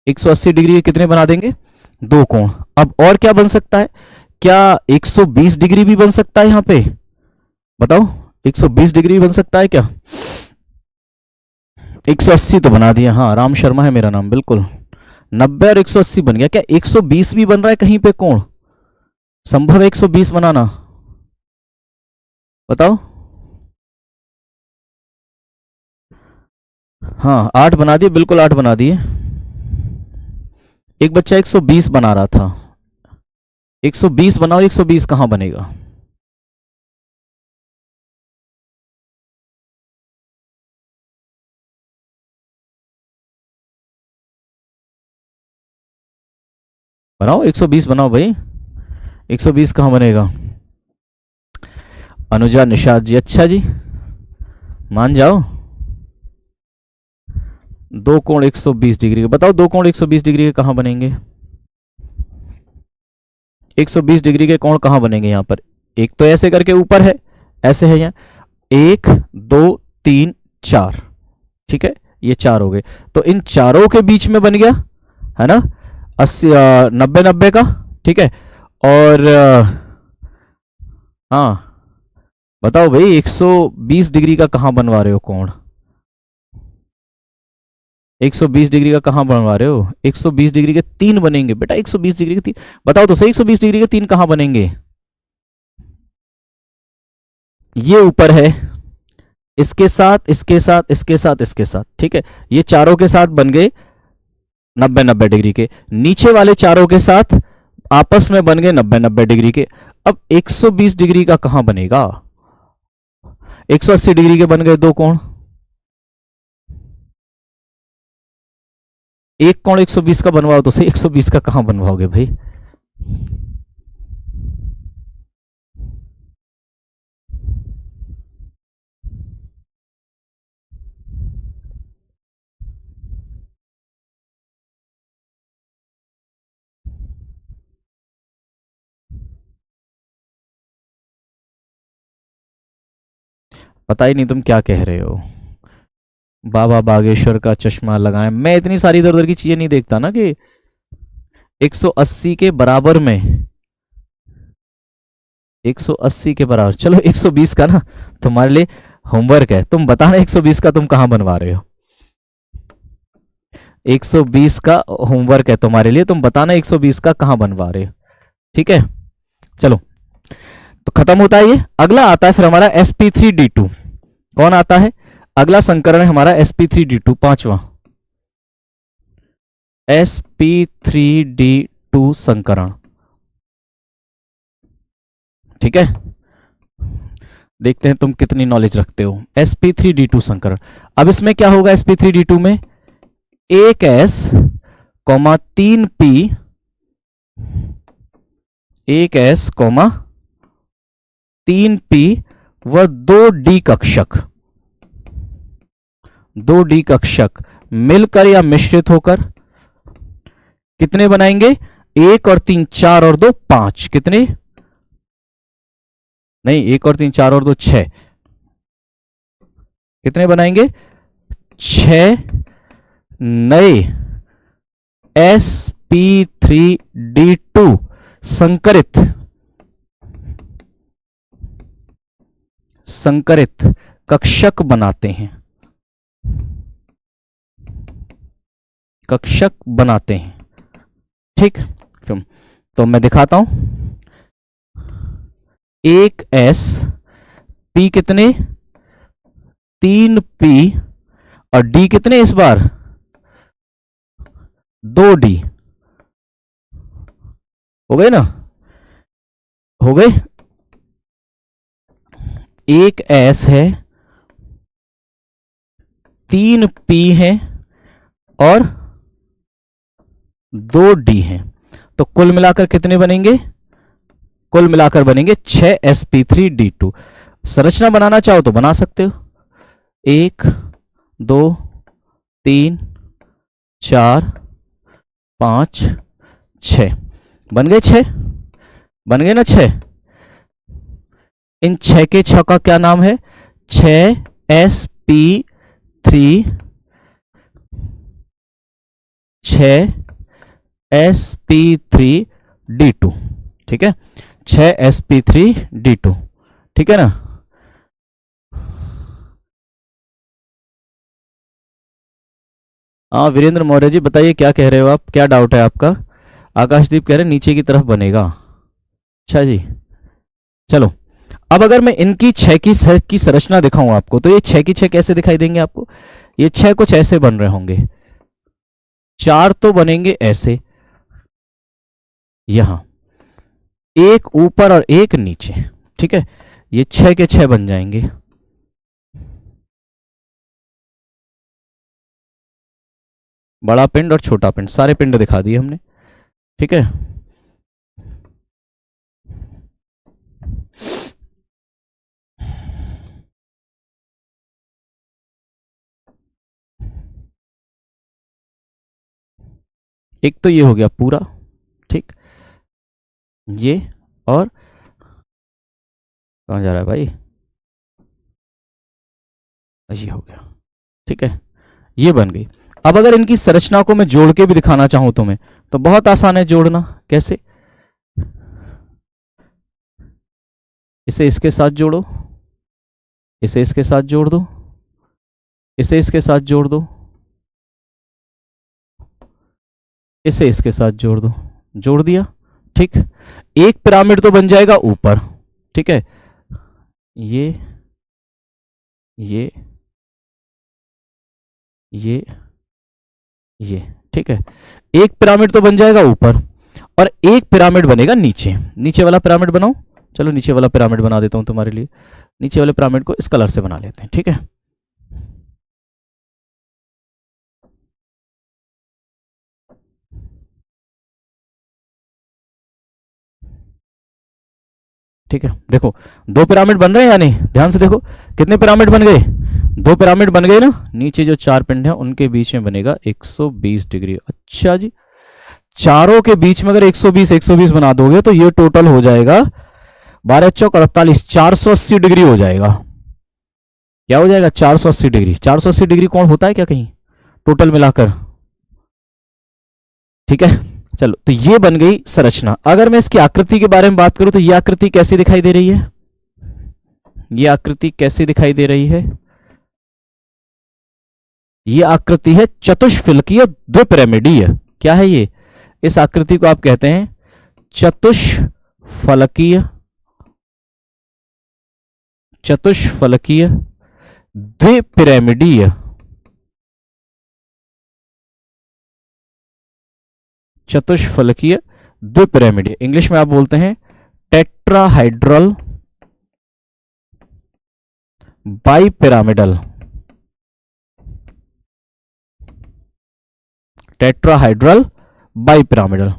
180 डिग्री के कितने बना देंगे? 2 कोण। अब और क्या बन सकता है? क्या 120 डिग्री भी बन सकता है यहां पे? बताओ, 120 डिग्री बन सकता है क्या? 180 तो बना दिया, हाँ राम शर्मा है मेरा नाम, बिल्कुल 90 और 180 बन गया। क्या 120 भी बन रहा है कहीं पे कोण? संभव है 120 बनाना? बताओ। हाँ 8 बना दिए, बिल्कुल 8 बना दिए। एक बच्चा 120 बना रहा था, 120 बनाओ, 120 कहां बनेगा? बनाओ 120 बनाओ भाई, 120 कहां बनेगा? अनुजा निषाद जी, अच्छा जी मान जाओ। 2 कोण 120 डिग्री के बताओ, 2 कोण 120 डिग्री के कहां बनेंगे? 120 डिग्री के कोण कहाँ बनेंगे यहाँ पर? एक तो ऐसे करके ऊपर है, ऐसे है यहाँ, 1 2 3 4, ठीक है, ये 4 हो गए। तो इन चारों के बीच में बन गया, है ना, 80 90 90 का, ठीक है। और हाँ बताओ भाई, 120 डिग्री का कहाँ बनवा रहे हो कोण? 120 डिग्री का कहाँ बनवा रहे हो? 120 डिग्री के 3 बनेंगे बेटा, 120 डिग्री के 3। बताओ तो सही, 120 डिग्री के 3 कहाँ बनेंगे? ये ऊपर है, इसके साथ, इसके साथ, इसके साथ, इसके साथ, ठीक है, ये चारों के साथ बन गए 90 90 डिग्री के। नीचे वाले चारों के साथ आपस में बन गए 90 90 डिग्री के। अब 120 डिग्री का कहां बनेगा? 180 डिग्री के बन गए दो कोण। एक कोण 120 का बनवाओ तो सही, 120 का कहां बनवाओगे भाई? पता ही नहीं तुम क्या कह रहे हो। बाबा बागेश्वर का चश्मा लगाएं, मैं इतनी सारी इधर उधर की चीजें नहीं देखता ना कि 180 के बराबर में, 180 के बराबर, चलो 120 का ना तुम्हारे लिए होमवर्क है, तुम बताना 120 का तुम कहां बनवा रहे हो। 120 का होमवर्क है तुम्हारे लिए, तुम बताना 120 का कहां बनवा रहे हो, ठीक है। चलो, तो खत्म होता है ये। अगला आता है फिर हमारा sp3d2। कौन आता है? अगला संकरण है हमारा sp3d2, पांचवा sp3d2 संकरण, ठीक है। देखते हैं तुम कितनी नॉलेज रखते हो। sp3d2 संकरण, अब इसमें क्या होगा? sp3d2 में 1s, 3p, 1s, 3p व 2d कक्षक, 2d कक्षक मिलकर या मिश्रित होकर कितने बनाएंगे? 1 और 3 4 और 2 5, कितने? नहीं, 1 और 3 4 और 2 6, कितने बनाएंगे? 6 नए sp3d2 संकरित, संकरित कक्षक बनाते हैं, कक्षक बनाते हैं, ठीक। तो मैं दिखाता हूं, 1s, p कितने? 3p और d कितने इस बार? 2d, हो गए ना? हो गए। 1s है, 3p है और 2d है, तो कुल मिलाकर कितने बनेंगे? कुल मिलाकर बनेंगे 6 sp3d2। संरचना बनाना चाहो तो बना सकते हो, 1 2 3 4 5 6, बन गए 6, बन गए ना 6। इन 6 के 6 का क्या नाम है? 6 sp3, 6 sp3d2, ठीक है, 6 sp3d2, ठीक है ना। हाँ वीरेंद्र मौर्य जी बताइए, क्या कह रहे हो आप, क्या डाउट है आपका? आकाशदीप कह रहे हैं नीचे की तरफ बनेगा। अच्छा जी, चलो। अब अगर मैं इनकी 6 की संरचना दिखाऊं आपको, तो ये 6 की 6 कैसे दिखाई देंगे आपको? ये 6 कुछ ऐसे बन रहे होंगे, 4 तो बनेंगे ऐसे, यहां एक ऊपर और एक नीचे, ठीक है, ये 6 के 6 बन जाएंगे। बड़ा पिंड और छोटा पिंड, सारे पिंड दिखा दिए हमने, ठीक है। एक तो ये हो गया पूरा, ठीक। ये, और कहाँ जा रहा है भाई, ये हो गया। ठीक है, ये बन गई। अब अगर इनकी संरचना को मैं जोड़ के भी दिखाना चाहूं तुम्हें, तो बहुत आसान है जोड़ना। कैसे? इसे इसके साथ जोड़ो, इसे इसके साथ जोड़ दो, इसे इसके साथ जोड़ दो, इसे इसके साथ जोड़ दो, जोड़ दिया। ठीक, एक पिरामिड तो बन जाएगा ऊपर। ठीक है, ये ये ये ये ठीक है, एक पिरामिड तो बन जाएगा ऊपर, और एक पिरामिड बनेगा नीचे। नीचे वाला पिरामिड बनाओ। चलो नीचे वाला पिरामिड बना देता हूं तुम्हारे लिए। नीचे वाले पिरामिड को इस कलर से बना लेते हैं। ठीक है, ठीक है, देखो दो पिरामिड बन रहे हैं या नहीं, ध्यान से देखो। कितने पिरामिड बन गए? दो पिरामिड बन गए ना। नीचे जो चार पिंड हैं उनके बीच में बनेगा 120 डिग्री। अच्छा जी, चारों के बीच में अगर 120 120 बना दोगे तो ये टोटल हो जाएगा 12 चौक 48, 480 डिग्री हो जाएगा। क्या हो जाएगा? 480 डिग्री। 480 डिग्री कौन होता है क्या कहीं टोटल मिलाकर? ठीक है, चलो तो ये बन गई संरचना। अगर मैं इसकी आकृति के बारे में बात करूं तो ये आकृति कैसी दिखाई दे रही है? ये आकृति कैसी दिखाई दे रही है? ये आकृति है चतुष्फलकीय द्विपिरामिडीय। क्या है ये? इस आकृति को आप कहते हैं चतुष्फलकीय, चतुष्फलकीय द्विपिरामिडीय। चतुष्फलकीय द्विपिरामिडीय, इंग्लिश में आप बोलते हैं टेट्राहाइड्रल बाइपिरामिडल। टेट्राहाइड्रल बाइपिरामिडल,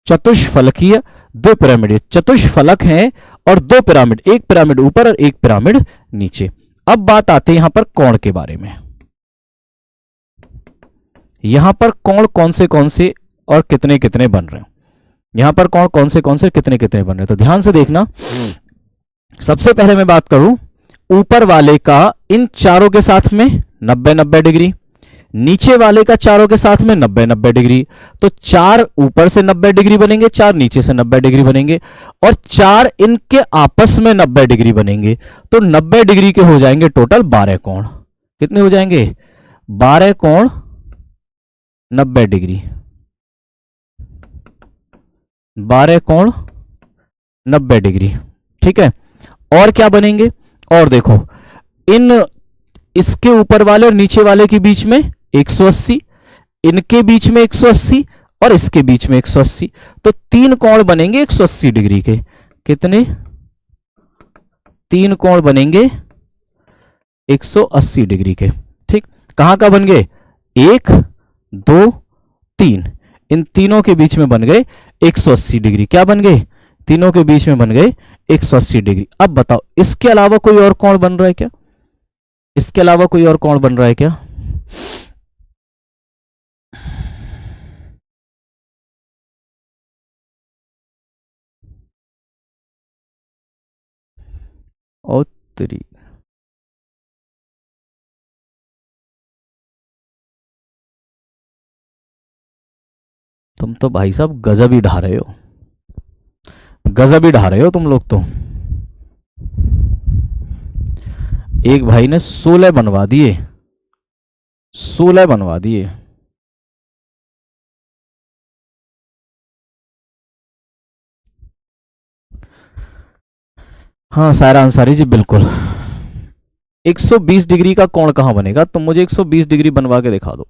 चतुष्फलकीय दो पिरामिड। चतुष्फलक हैं और दो पिरामिड, एक पिरामिड ऊपर और एक पिरामिड नीचे। अब बात आती है यहां पर कोण के बारे में। यहां पर कोण कौन से और कितने कितने बन रहे हैं? यहां पर कोण कौन से कितने कितने बन रहे हैं, तो ध्यान से देखना। सबसे पहले मैं बात करूं ऊपर वाले का, इन चारों के साथ में 90-90 डिग्री, नीचे वाले का चारों के साथ में 90-90 डिग्री। तो चार ऊपर से 90 डिग्री बनेंगे, चार नीचे से 90 डिग्री बनेंगे, और चार इनके आपस में 90 डिग्री बनेंगे। तो 90 डिग्री के हो जाएंगे टोटल 12 कोण। कितने हो जाएंगे? 12 कोण 90 डिग्री। 12 कोण 90 डिग्री। ठीक है, और क्या बनेंगे? और देखो, इन इसके ऊपर वाले और नीचे वाले के बीच में 180, इनके बीच में 180 और इसके बीच में 180। तो तीन कोण बनेंगे 180 डिग्री के। कितने? तीन कोण बनेंगे 180 डिग्री के। ठीक, कहां का बन गए? एक, दो, तीन। इन तीनों के बीच में बन गए 180 डिग्री। क्या बन गए? तीनों के बीच में बन गए 180 डिग्री। अब बताओ इसके अलावा कोई और कोण बन रहा है क्या? इसके अलावा कोई और कोण बन रहा है क्या? और तेरी, तुम तो भाई साहब गजब ही ढा रहे हो, गजब ही ढा रहे हो तुम लोग तो। एक भाई ने 16 बनवा दिए, 16 बनवा दिए। हाँ सायरा अंसारी जी, बिल्कुल। 120 डिग्री का कोण कहां बनेगा? तुम मुझे 120 डिग्री बनवा के दिखा दो।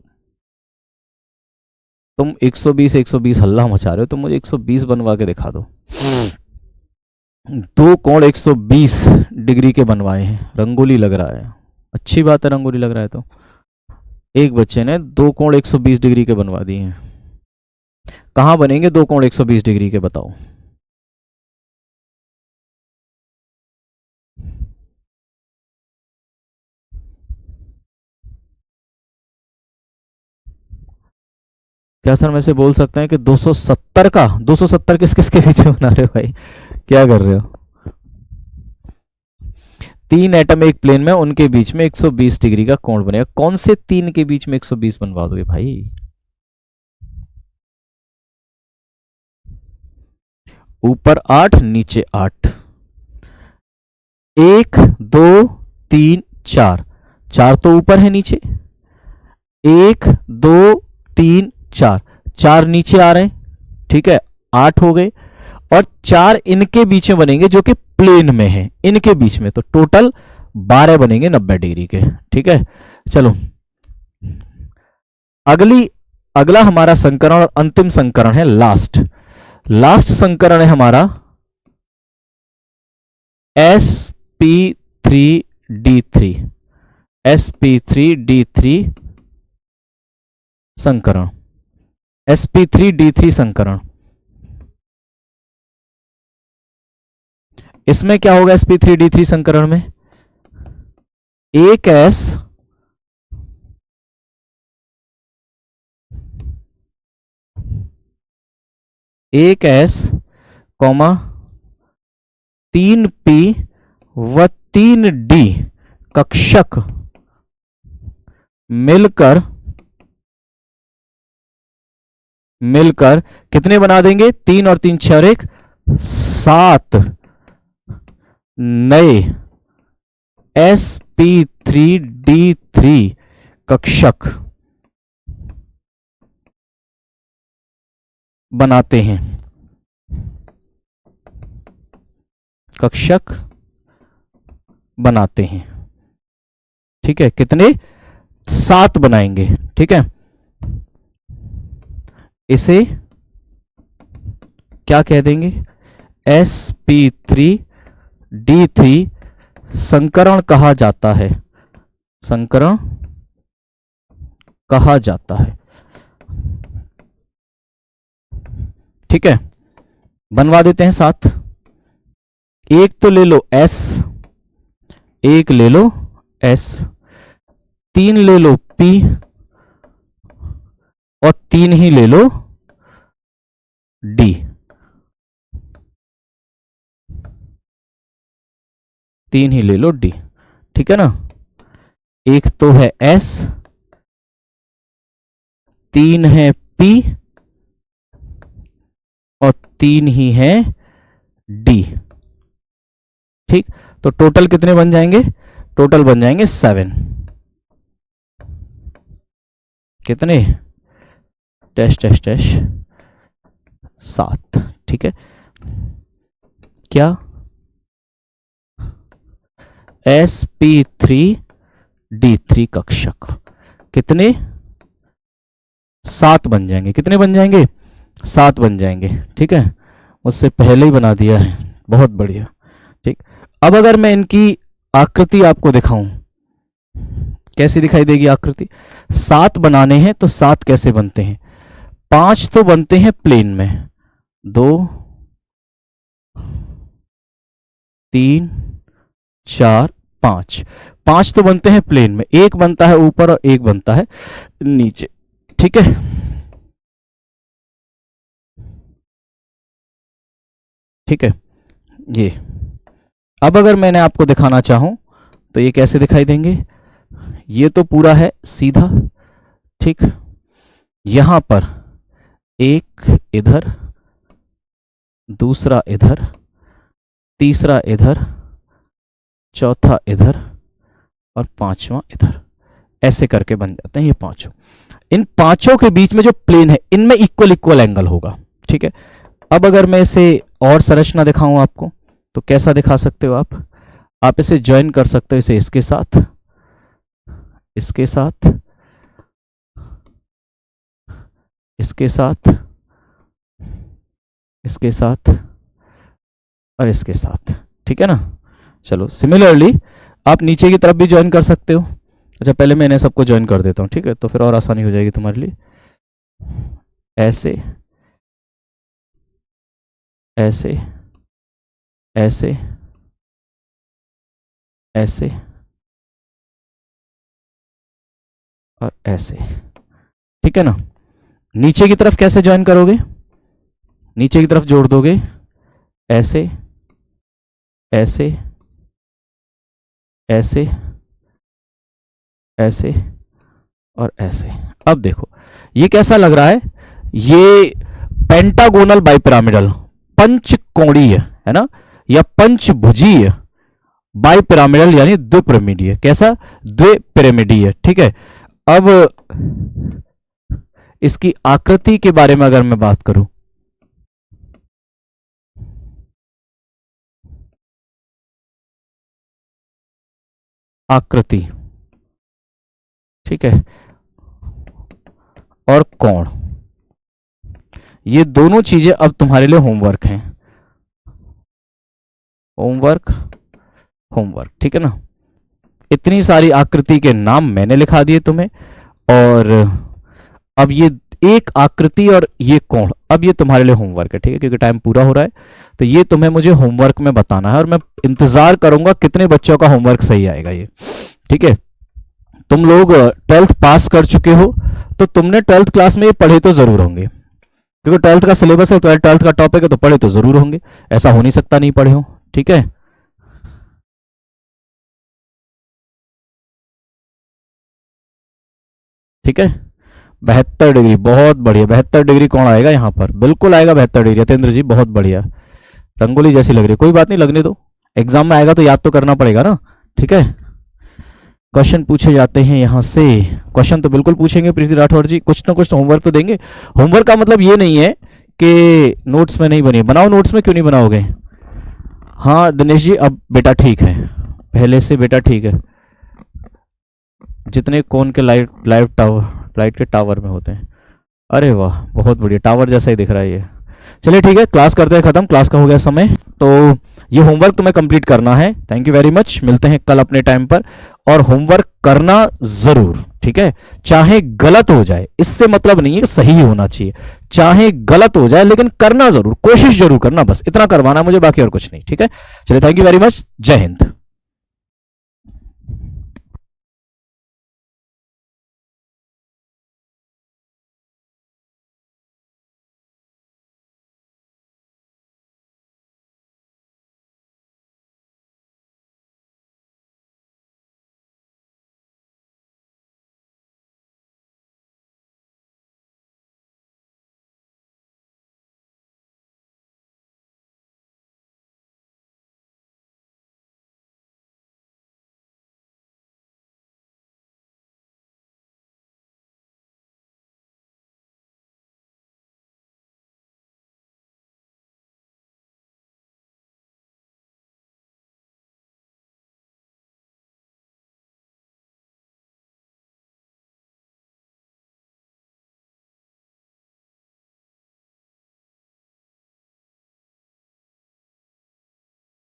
तुम 120 120 हल्ला मचा रहे हो, तुम मुझे 120 बनवा के दिखा दो। दो कोण 120 डिग्री के बनवाए हैं, रंगोली लग रहा है। अच्छी बात है, रंगोली लग रहा है तो। एक बच्चे ने दो कोण 120 डिग्री के बनवा दिए हैं। कहां बनेंगे दो कोण 120 डिग्री के, बताओ। क्या सर में से बोल सकते हैं कि 270 का 270 किस किस के बीच में बना रहे हो भाई, क्या कर रहे हो? तीन एटम एक प्लेन में, उनके बीच में 120 डिग्री का कोण बनेगा। कौन से तीन के बीच में 120 बनवा दोगे भाई? ऊपर 8 नीचे 8, 1 2 3 4, 4 तो ऊपर है, नीचे 1 2 3 4, 4 नीचे आ रहे हैं, ठीक है, 8 हो गए, और 4 इनके बीच में बनेंगे जो कि प्लेन में है, इनके बीच में, तो टोटल 12 बनेंगे 90 डिग्री के। ठीक है, चलो अगला हमारा संकरण और अंतिम संकरण है, लास्ट संकरण है हमारा sp3d3, sp3d3 संकरण, sp3d3 संकरण। इसमें क्या होगा sp3d3 संकरण में? एक s कॉमा 3p व 3d कक्षक मिलकर कितने बना देंगे? 3 और 3 6 और 1 7 नए sp3d3 कक्षक बनाते हैं, कक्षक बनाते हैं। ठीक है, कितने? 7 बनाएंगे। ठीक है, इसे क्या कह देंगे? sp3d3 संकरण कहा जाता है, संकरण कहा जाता है। ठीक है, बनवा देते हैं 7। एक तो ले लो s, एक ले लो s, 3 ले लो p और 3 ही ले लो d। तीन ही ले लो d। ठीक है ना, एक तो है s, 3 है p और 3 ही है d। ठीक, तो टोटल कितने बन जाएंगे? टोटल बन जाएंगे 7। कितने? Dash dash dash 7। ठीक है, क्या sp3d3 कक्षक कितने? 7 बन जाएंगे। कितने बन जाएंगे? 7 बन जाएंगे। ठीक है, उससे पहले ही बना दिया है, बहुत बढ़िया। ठीक, अब अगर मैं इनकी आकृति आपको दिखाऊं, कैसी दिखाई देगी आकृति? 7 बनाने हैं तो 7 कैसे बनते हैं? 5 तो बनते हैं प्लेन में, 2 3 4 5, 5 तो बनते हैं प्लेन में, एक बनता है ऊपर और एक बनता है नीचे। ठीक है, ठीक है, ये अब अगर मैंने आपको दिखाना चाहूं तो ये कैसे दिखाई देंगे? ये तो पूरा है सीधा, ठीक, यहां पर एक इधर, दूसरा इधर, तीसरा इधर, चौथा इधर और पांचवा इधर, ऐसे करके बन जाते हैं ये पांचों। इन पांचों के बीच में जो प्लेन है, इनमें इक्वल इक्वल एंगल होगा। ठीक है, अब अगर मैं इसे और संरचना दिखाऊं आपको तो कैसा दिखा सकते हो आप इसे ज्वाइन कर सकते हो, इसे इसके साथ, इसके साथ, इसके साथ, इसके साथ और इसके साथ। ठीक है ना, चलो सिमिलरली आप नीचे की तरफ भी ज्वाइन कर सकते हो। अच्छा, पहले मैं इन्हें सबको ज्वाइन कर देता हूँ, ठीक है, तो फिर और आसानी हो जाएगी तुम्हारे लिए। ऐसे ऐसे ऐसे ऐसे और ऐसे। ठीक है ना, नीचे की तरफ कैसे ज्वाइन करोगे, नीचे की तरफ जोड़ दोगे ऐसे ऐसे ऐसे ऐसे और ऐसे। अब देखो ये कैसा लग रहा है, ये पेंटागोनल बाइपिरामिडल, पंचकोणीय है ना, या पंचभुजीय बाइपिरामिडल यानी द्विपिरामिडीय। कैसा, द्विपिरामिडीय। ठीक है, अब इसकी आकृति के बारे में अगर मैं बात करूं, आकृति, ठीक है, और कोण, ये दोनों चीजें अब तुम्हारे लिए होमवर्क हैं। होमवर्क, होमवर्क, ठीक है ना। इतनी सारी आकृति के नाम मैंने लिखा दिए तुम्हें, और अब ये एक आकृति और ये कोण, अब ये तुम्हारे लिए होमवर्क है, ठीक है, क्योंकि टाइम पूरा हो रहा है। तो ये तुम्हें मुझे होमवर्क में बताना है, और मैं इंतजार करूंगा कितने बच्चों का होमवर्क सही आएगा ये। ठीक है, तुम लोग 12th पास कर चुके हो, तो तुमने 12th क्लास में ये पढ़े तो जरूर होंगे, क्योंकि 12th का सिलेबस है, तो 12th का टॉपिक है, तो पढ़े तो जरूर होंगे। ऐसा हो नहीं सकता नहीं पढ़े हो। ठीक है, ठीक है, 72 डिग्री, बहुत बढ़िया। 72 डिग्री कौन आएगा यहाँ पर, बिल्कुल आएगा 72 डिग्री। यतेंद्र जी बहुत बढ़िया, रंगोली जैसी लग रही है। कोई बात नहीं, लगने दो, एग्जाम में आएगा तो याद तो करना पड़ेगा ना। ठीक है, क्वेश्चन पूछे जाते हैं यहाँ से, क्वेश्चन तो बिल्कुल पूछेंगे प्रीति राठौर जी, कुछ ना कुछ तो होमवर्क तो देंगे। होमवर्क का मतलब ये नहीं है कि नोट्स में नहीं बनी, बनाओ नोट्स में, क्यों नहीं बनाओगे। हाँ दिनेश जी, अब बेटा ठीक है, पहले से बेटा ठीक है। जितने कोन के लाइट के टावर में होते हैं। अरे वाह, बहुत बढ़िया, टावर जैसा ही दिख रहा है ये। चलिए ठीक है, क्लास करते हैं खत्म, क्लास का हो गया समय। तो ये होमवर्क तुम्हें कंप्लीट करना है। थैंक यू वेरी मच, मिलते हैं कल अपने टाइम पर, और होमवर्क करना जरूर। ठीक है, चाहे गलत हो जाए, इससे मतलब नहीं है कि सही होना चाहिए, चाहे गलत हो जाए लेकिन करना जरूर, कोशिश जरूर करना, बस इतना करवाना मुझे, बाकी और कुछ नहीं। ठीक है, चलिए, थैंक यू वेरी मच, जय हिंद।